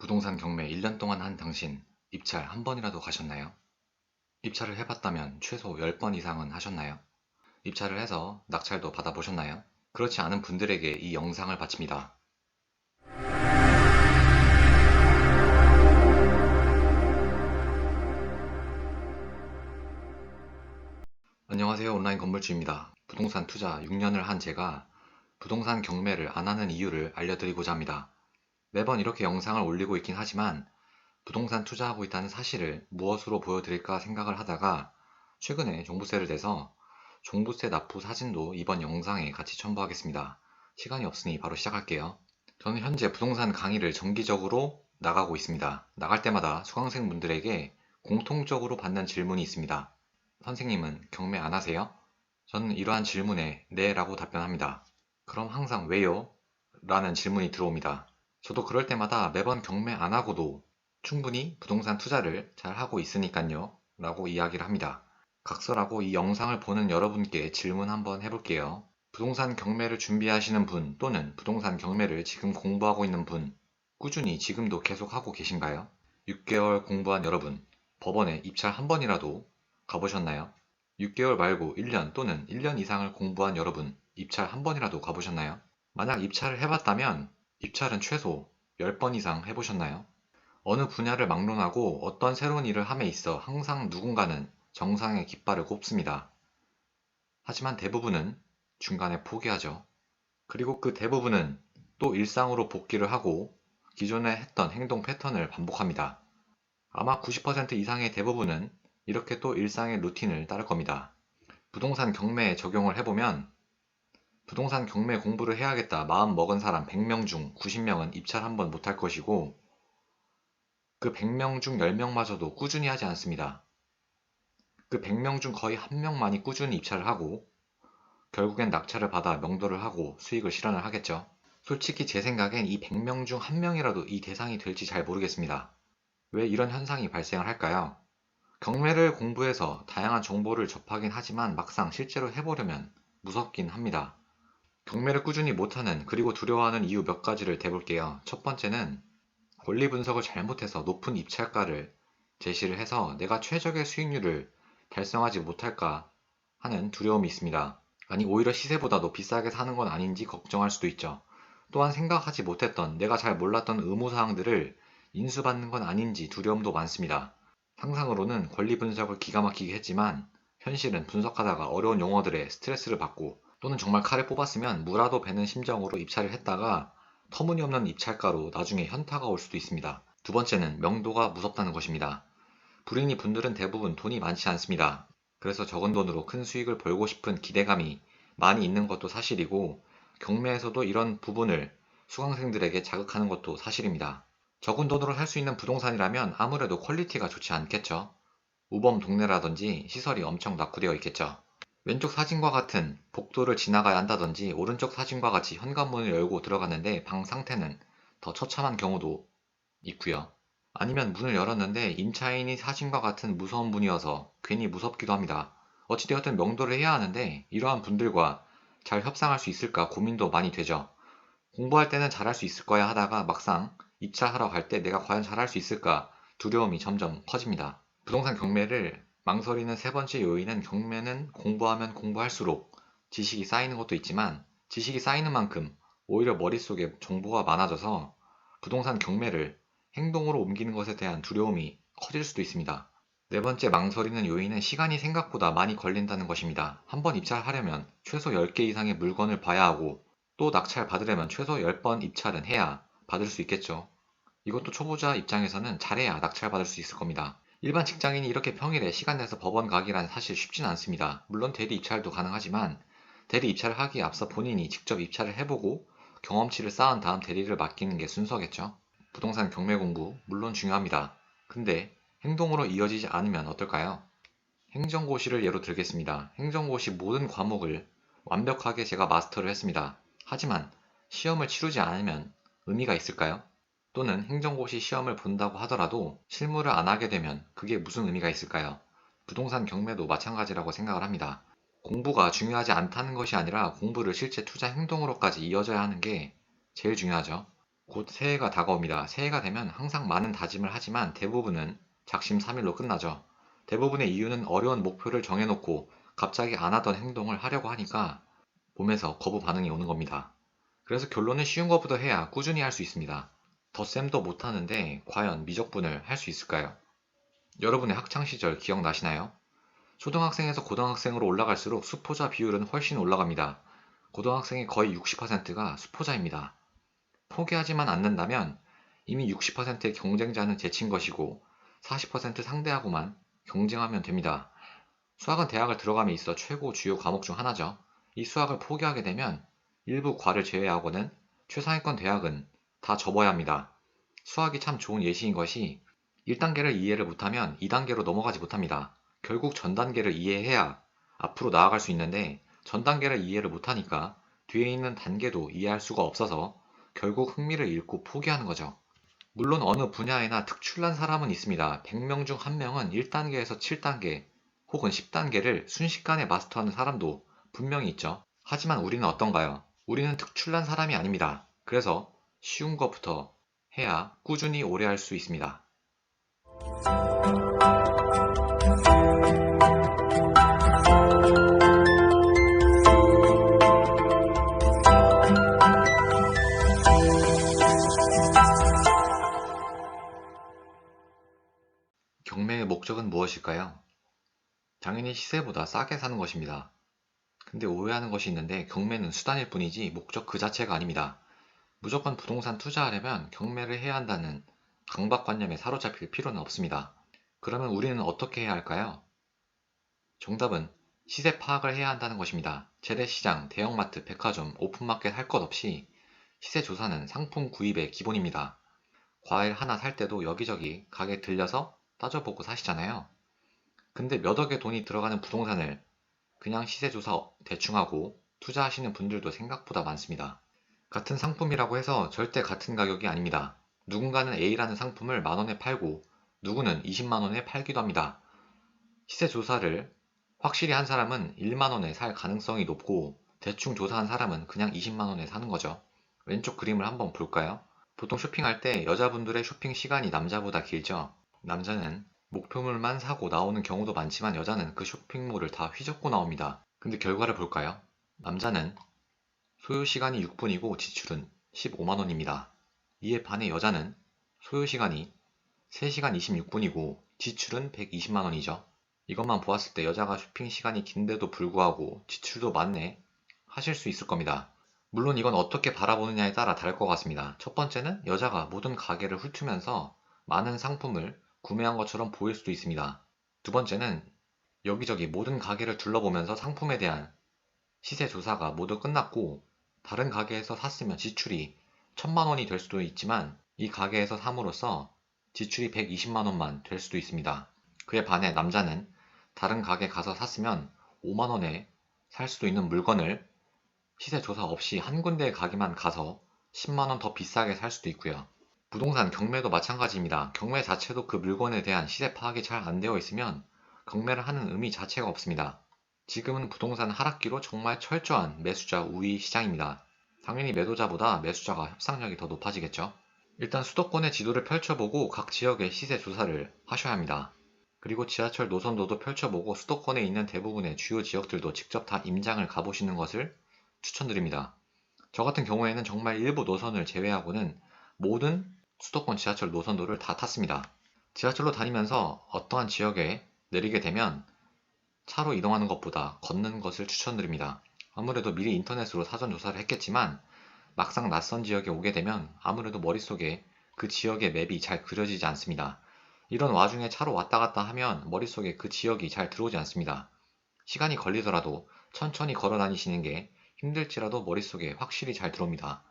부동산 경매 1년 동안 한 당신, 입찰 한 번이라도 가셨나요? 입찰을 해봤다면 최소 10번 이상은 하셨나요? 입찰을 해서 낙찰도 받아보셨나요? 그렇지 않은 분들에게 이 영상을 바칩니다. 안녕하세요. 온라인 건물주입니다. 부동산 투자 6년을 한 제가 부동산 경매를 안 하는 이유를 알려드리고자 합니다. 매번 이렇게 영상을 올리고 있긴 하지만 부동산 투자하고 있다는 사실을 무엇으로 보여드릴까 생각을 하다가 최근에 종부세를 내서 종부세 납부 사진도 이번 영상에 같이 첨부하겠습니다. 시간이 없으니 바로 시작할게요. 저는 현재 부동산 강의를 정기적으로 나가고 있습니다. 나갈 때마다 수강생분들에게 공통적으로 받는 질문이 있습니다. 선생님은 경매 안 하세요? 저는 이러한 질문에 네 라고 답변합니다. 그럼 항상 왜요? 라는 질문이 들어옵니다. 저도 그럴 때마다 매번 경매 안 하고도 충분히 부동산 투자를 잘 하고 있으니깐요 라고 이야기를 합니다. 각설하고 이 영상을 보는 여러분께 질문 한번 해볼게요. 부동산 경매를 준비하시는 분 또는 부동산 경매를 지금 공부하고 있는 분, 꾸준히 지금도 계속 하고 계신가요? 6개월 공부한 여러분, 법원에 입찰 한 번이라도 가보셨나요? 6개월 말고 1년 또는 1년 이상을 공부한 여러분, 입찰 한 번이라도 가보셨나요? 만약 입찰을 해봤다면 입찰은 최소 10번 이상 해보셨나요? 어느 분야를 막론하고 어떤 새로운 일을 함에 있어 항상 누군가는 정상의 깃발을 꼽습니다. 하지만 대부분은 중간에 포기하죠. 그리고 그 대부분은 또 일상으로 복귀를 하고 기존에 했던 행동 패턴을 반복합니다. 아마 90% 이상의 대부분은 이렇게 또 일상의 루틴을 따를 겁니다. 부동산 경매에 적용을 해보면 부동산 경매 공부를 해야겠다 마음 먹은 사람 100명 중 90명은 입찰 한 번 못할 것이고 그 100명 중 10명마저도 꾸준히 하지 않습니다. 그 100명 중 거의 한 명만이 꾸준히 입찰을 하고 결국엔 낙찰을 받아 명도를 하고 수익을 실현을 하겠죠. 솔직히 제 생각엔 이 100명 중 한 명이라도 이 대상이 될지 잘 모르겠습니다. 왜 이런 현상이 발생을 할까요? 경매를 공부해서 다양한 정보를 접하긴 하지만 막상 실제로 해보려면 무섭긴 합니다. 경매를 꾸준히 못하는 그리고 두려워하는 이유 몇 가지를 대볼게요. 첫 번째는 권리 분석을 잘못해서 높은 입찰가를 제시를 해서 내가 최적의 수익률을 달성하지 못할까 하는 두려움이 있습니다. 아니 오히려 시세보다도 비싸게 사는 건 아닌지 걱정할 수도 있죠. 또한 생각하지 못했던 내가 잘 몰랐던 의무사항들을 인수받는 건 아닌지 두려움도 많습니다. 상상으로는 권리 분석을 기가 막히게 했지만 현실은 분석하다가 어려운 용어들에 스트레스를 받고 또는 정말 칼을 뽑았으면 무라도 베는 심정으로 입찰을 했다가 터무니없는 입찰가로 나중에 현타가 올 수도 있습니다. 두 번째는 명도가 무섭다는 것입니다. 불인이 분들은 대부분 돈이 많지 않습니다. 그래서 적은 돈으로 큰 수익을 벌고 싶은 기대감이 많이 있는 것도 사실이고 경매에서도 이런 부분을 수강생들에게 자극하는 것도 사실입니다. 적은 돈으로 살 수 있는 부동산이라면 아무래도 퀄리티가 좋지 않겠죠. 우범 동네라든지 시설이 엄청 낙후되어 있겠죠. 왼쪽 사진과 같은 복도를 지나가야 한다든지 오른쪽 사진과 같이 현관문을 열고 들어갔는데 방 상태는 더 처참한 경우도 있고요. 아니면 문을 열었는데 임차인이 사진과 같은 무서운 분이어서 괜히 무섭기도 합니다. 어찌되었든 명도를 해야 하는데 이러한 분들과 잘 협상할 수 있을까 고민도 많이 되죠. 공부할 때는 잘할 수 있을 거야 하다가 막상 입찰하러 갈 때 내가 과연 잘할 수 있을까 두려움이 점점 커집니다. 부동산 경매를 망설이는 세 번째 요인은 경매는 공부하면 공부할수록 지식이 쌓이는 것도 있지만 지식이 쌓이는 만큼 오히려 머릿속에 정보가 많아져서 부동산 경매를 행동으로 옮기는 것에 대한 두려움이 커질 수도 있습니다. 네 번째 망설이는 요인은 시간이 생각보다 많이 걸린다는 것입니다. 한번 입찰하려면 최소 10개 이상의 물건을 봐야 하고 또 낙찰 받으려면 최소 10번 입찰은 해야 받을 수 있겠죠. 이것도 초보자 입장에서는 잘해야 낙찰 받을 수 있을 겁니다. 일반 직장인이 이렇게 평일에 시간 내서 법원 가기란 사실 쉽진 않습니다. 물론 대리 입찰도 가능하지만 대리 입찰을 하기에 앞서 본인이 직접 입찰을 해보고 경험치를 쌓은 다음 대리를 맡기는 게 순서겠죠. 부동산 경매 공부 물론 중요합니다. 근데 행동으로 이어지지 않으면 어떨까요? 행정고시를 예로 들겠습니다. 행정고시 모든 과목을 완벽하게 제가 마스터를 했습니다. 하지만 시험을 치르지 않으면 의미가 있을까요? 또는 행정고시 시험을 본다고 하더라도 실무를 안 하게 되면 그게 무슨 의미가 있을까요? 부동산 경매도 마찬가지라고 생각을 합니다. 공부가 중요하지 않다는 것이 아니라 공부를 실제 투자 행동으로까지 이어져야 하는 게 제일 중요하죠. 곧 새해가 다가옵니다. 새해가 되면 항상 많은 다짐을 하지만 대부분은 작심삼일로 끝나죠. 대부분의 이유는 어려운 목표를 정해놓고 갑자기 안 하던 행동을 하려고 하니까 몸에서 거부 반응이 오는 겁니다. 그래서 결론은 쉬운 것부터 해야 꾸준히 할 수 있습니다. 덧셈도 못하는데 과연 미적분을 할 수 있을까요? 여러분의 학창시절 기억나시나요? 초등학생에서 고등학생으로 올라갈수록 수포자 비율은 훨씬 올라갑니다. 고등학생의 거의 60%가 수포자입니다. 포기하지만 않는다면 이미 60%의 경쟁자는 제친 것이고 40% 상대하고만 경쟁하면 됩니다. 수학은 대학을 들어감에 있어 최고 주요 과목 중 하나죠. 이 수학을 포기하게 되면 일부 과를 제외하고는 최상위권 대학은 다 접어야 합니다. 수학이 참 좋은 예시인 것이 1단계를 이해를 못하면 2단계로 넘어가지 못합니다. 결국 전 단계를 이해해야 앞으로 나아갈 수 있는데 전 단계를 이해를 못하니까 뒤에 있는 단계도 이해할 수가 없어서 결국 흥미를 잃고 포기하는 거죠. 물론 어느 분야에나 특출난 사람은 있습니다. 100명 중 1명은 1단계에서 7단계 혹은 10단계를 순식간에 마스터하는 사람도 분명히 있죠. 하지만 우리는 어떤가요? 우리는 특출난 사람이 아닙니다. 그래서 쉬운 것부터 해야 꾸준히 오래 할 수 있습니다. 경매의 목적은 무엇일까요? 당연히 시세보다 싸게 사는 것입니다. 근데 오해하는 것이 있는데 경매는 수단일 뿐이지 목적 그 자체가 아닙니다. 무조건 부동산 투자하려면 경매를 해야 한다는 강박관념에 사로잡힐 필요는 없습니다. 그러면 우리는 어떻게 해야 할까요? 정답은 시세 파악을 해야 한다는 것입니다. 재래시장, 대형마트, 백화점, 오픈마켓 할 것 없이 시세 조사는 상품 구입의 기본입니다. 과일 하나 살 때도 여기저기 가게 들려서 따져보고 사시잖아요. 근데 몇 억의 돈이 들어가는 부동산을 그냥 시세조사 대충 하고 투자하시는 분들도 생각보다 많습니다. 같은 상품이라고 해서 절대 같은 가격이 아닙니다. 누군가는 A라는 상품을 만원에 팔고 누구는 20만원에 팔기도 합니다. 시세조사를 확실히 한 사람은 1만원에 살 가능성이 높고 대충 조사한 사람은 그냥 20만원에 사는 거죠. 왼쪽 그림을 한번 볼까요? 보통 쇼핑할 때 여자분들의 쇼핑 시간이 남자보다 길죠. 남자는 목표물만 사고 나오는 경우도 많지만 여자는 그 쇼핑몰을 다 휘젓고 나옵니다. 근데 결과를 볼까요? 남자는 소요 시간이 6분이고 지출은 15만원입니다. 이에 반해 여자는 소요 시간이 3시간 26분이고 지출은 120만원이죠. 이것만 보았을 때 여자가 쇼핑 시간이 긴데도 불구하고 지출도 많네 하실 수 있을 겁니다. 물론 이건 어떻게 바라보느냐에 따라 다를 것 같습니다. 첫 번째는 여자가 모든 가게를 훑으면서 많은 상품을 구매한 것처럼 보일 수도 있습니다. 두 번째는 여기저기 모든 가게를 둘러보면서 상품에 대한 시세 조사가 모두 끝났고 다른 가게에서 샀으면 지출이 1000만원이 될 수도 있지만 이 가게에서 삼으로써 지출이 120만원만 될 수도 있습니다. 그에 반해 남자는 다른 가게 가서 샀으면 5만원에 살 수도 있는 물건을 시세 조사 없이 한 군데 가게만 가서 10만원 더 비싸게 살 수도 있고요. 부동산 경매도 마찬가지입니다. 경매 자체도 그 물건에 대한 시세 파악이 잘 안 되어 있으면 경매를 하는 의미 자체가 없습니다. 지금은 부동산 하락기로 정말 철저한 매수자 우위 시장입니다. 당연히 매도자보다 매수자가 협상력이 더 높아지겠죠. 일단 수도권의 지도를 펼쳐보고 각 지역의 시세 조사를 하셔야 합니다. 그리고 지하철 노선도도 펼쳐보고 수도권에 있는 대부분의 주요 지역들도 직접 다 임장을 가보시는 것을 추천드립니다. 저 같은 경우에는 정말 일부 노선을 제외하고는 모든 수도권 지하철 노선도를 다 탔습니다. 지하철로 다니면서 어떠한 지역에 내리게 되면 차로 이동하는 것보다 걷는 것을 추천드립니다. 아무래도 미리 인터넷으로 사전 조사를 했겠지만 막상 낯선 지역에 오게 되면 아무래도 머릿속에 그 지역의 맵이 잘 그려지지 않습니다. 이런 와중에 차로 왔다 갔다 하면 머릿속에 그 지역이 잘 들어오지 않습니다. 시간이 걸리더라도 천천히 걸어 다니시는 게 힘들지라도 머릿속에 확실히 잘 들어옵니다.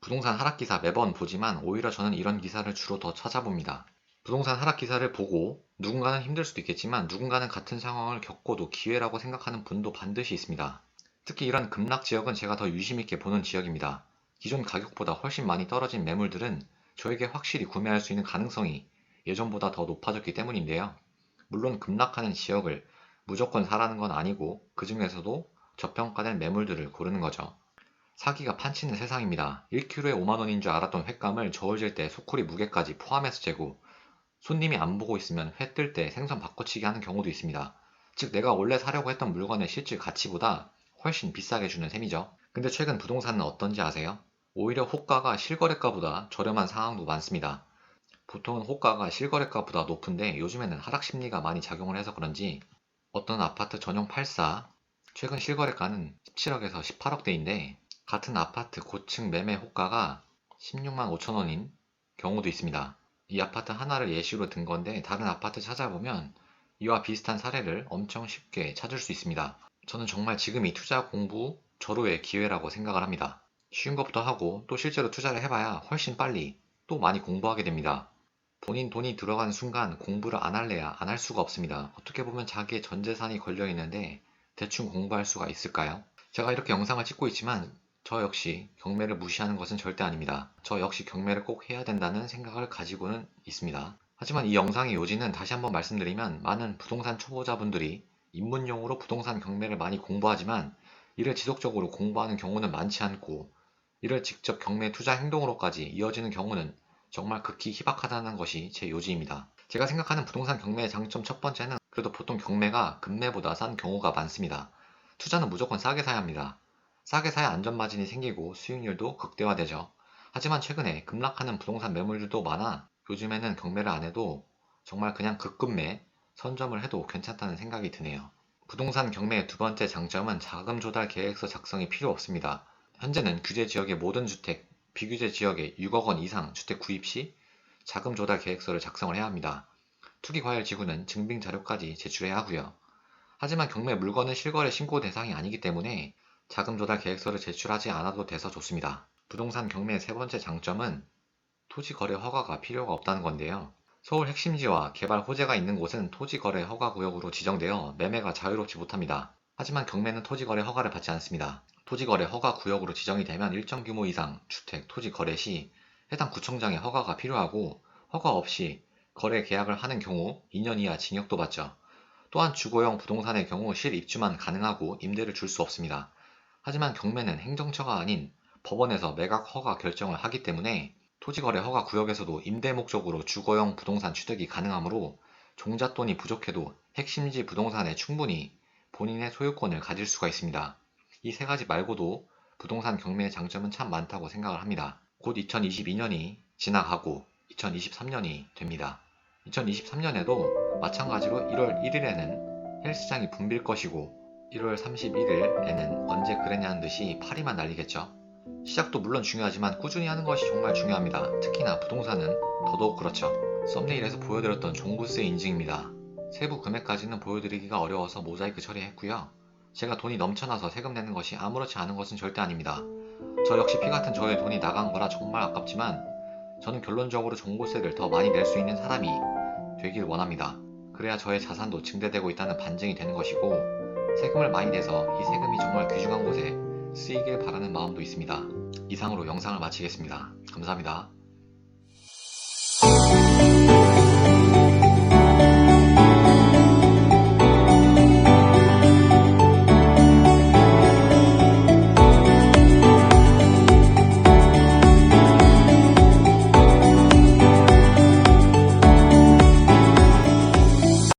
부동산 하락 기사 매번 보지만 오히려 저는 이런 기사를 주로 더 찾아봅니다. 부동산 하락 기사를 보고 누군가는 힘들 수도 있겠지만 누군가는 같은 상황을 겪고도 기회라고 생각하는 분도 반드시 있습니다. 특히 이런 급락 지역은 제가 더 유심 있게 보는 지역입니다. 기존 가격보다 훨씬 많이 떨어진 매물들은 저에게 확실히 구매할 수 있는 가능성이 예전보다 더 높아졌기 때문인데요. 물론 급락하는 지역을 무조건 사라는 건 아니고 그 중에서도 저평가된 매물들을 고르는 거죠. 사기가 판치는 세상입니다. 1kg에 5만원인 줄 알았던 횟감을 저울 잴 때 소쿠리 무게까지 포함해서 재고 손님이 안 보고 있으면 회 뜰 때 생선 바꿔치기 하는 경우도 있습니다. 즉 내가 원래 사려고 했던 물건의 실질 가치보다 훨씬 비싸게 주는 셈이죠. 근데 최근 부동산은 어떤지 아세요? 오히려 호가가 실거래가보다 저렴한 상황도 많습니다. 보통은 호가가 실거래가보다 높은데 요즘에는 하락 심리가 많이 작용을 해서 그런지 어떤 아파트 전용 84 최근 실거래가는 17억에서 18억대인데 같은 아파트 고층 매매 호가가 16만 5천 원인 경우도 있습니다. 이 아파트 하나를 예시로 든 건데 다른 아파트 찾아보면 이와 비슷한 사례를 엄청 쉽게 찾을 수 있습니다. 저는 정말 지금이 투자 공부 절호의 기회라고 생각을 합니다. 쉬운 것부터 하고 또 실제로 투자를 해봐야 훨씬 빨리 또 많이 공부하게 됩니다. 본인 돈이 들어간 순간 공부를 안 할래야 안 할 수가 없습니다. 어떻게 보면 자기의 전 재산이 걸려 있는데 대충 공부할 수가 있을까요? 제가 이렇게 영상을 찍고 있지만 저 역시 경매를 무시하는 것은 절대 아닙니다. 저 역시 경매를 꼭 해야 된다는 생각을 가지고는 있습니다. 하지만 이 영상의 요지는 다시 한번 말씀드리면 많은 부동산 초보자분들이 입문용으로 부동산 경매를 많이 공부하지만 이를 지속적으로 공부하는 경우는 많지 않고 이를 직접 경매 투자 행동으로까지 이어지는 경우는 정말 극히 희박하다는 것이 제 요지입니다. 제가 생각하는 부동산 경매의 장점 첫 번째는 그래도 보통 경매가 급매보다 싼 경우가 많습니다. 투자는 무조건 싸게 사야 합니다. 싸게 사야 안전마진이 생기고 수익률도 극대화되죠. 하지만 최근에 급락하는 부동산 매물들도 많아 요즘에는 경매를 안 해도 정말 그냥 급급매 선점을 해도 괜찮다는 생각이 드네요. 부동산 경매의 두 번째 장점은 자금 조달 계획서 작성이 필요 없습니다. 현재는 규제 지역의 모든 주택, 비규제 지역에 6억 원 이상 주택 구입 시 자금 조달 계획서를 작성을 해야 합니다. 투기과열지구는 증빙 자료까지 제출해야 하고요. 하지만 경매 물건은 실거래 신고 대상이 아니기 때문에 자금 조달 계획서를 제출하지 않아도 돼서 좋습니다. 부동산 경매의 세 번째 장점은 토지 거래 허가가 필요가 없다는 건데요. 서울 핵심지와 개발 호재가 있는 곳은 토지 거래 허가 구역으로 지정되어 매매가 자유롭지 못합니다. 하지만 경매는 토지 거래 허가를 받지 않습니다. 토지 거래 허가 구역으로 지정이 되면 일정 규모 이상 주택 토지 거래 시 해당 구청장의 허가가 필요하고 허가 없이 거래 계약을 하는 경우 2년 이하 징역도 받죠. 또한 주거용 부동산의 경우 실입주만 가능하고 임대를 줄 수 없습니다. 하지만 경매는 행정처가 아닌 법원에서 매각 허가 결정을 하기 때문에 토지거래 허가 구역에서도 임대 목적으로 주거용 부동산 취득이 가능하므로 종잣돈이 부족해도 핵심지 부동산에 충분히 본인의 소유권을 가질 수가 있습니다. 이 세 가지 말고도 부동산 경매의 장점은 참 많다고 생각을 합니다. 곧 2022년이 지나가고 2023년이 됩니다. 2023년에도 마찬가지로 1월 1일에는 헬스장이 붐빌 것이고 1월 31일에는 언제 그랬냐는 듯이 파리만 날리겠죠. 시작도 물론 중요하지만 꾸준히 하는 것이 정말 중요합니다. 특히나 부동산은 더더욱 그렇죠. 썸네일에서 보여드렸던 종부세 인증입니다. 세부 금액까지는 보여드리기가 어려워서 모자이크 처리했고요. 제가 돈이 넘쳐나서 세금 내는 것이 아무렇지 않은 것은 절대 아닙니다. 저 역시 피같은 저의 돈이 나간 거라 정말 아깝지만 저는 결론적으로 종부세를 더 많이 낼 수 있는 사람이 되길 원합니다. 그래야 저의 자산도 증대되고 있다는 반증이 되는 것이고 세금을 많이 내서 이 세금이 정말 귀중한 곳에 쓰이길 바라는 마음도 있습니다. 이상으로 영상을 마치겠습니다. 감사합니다.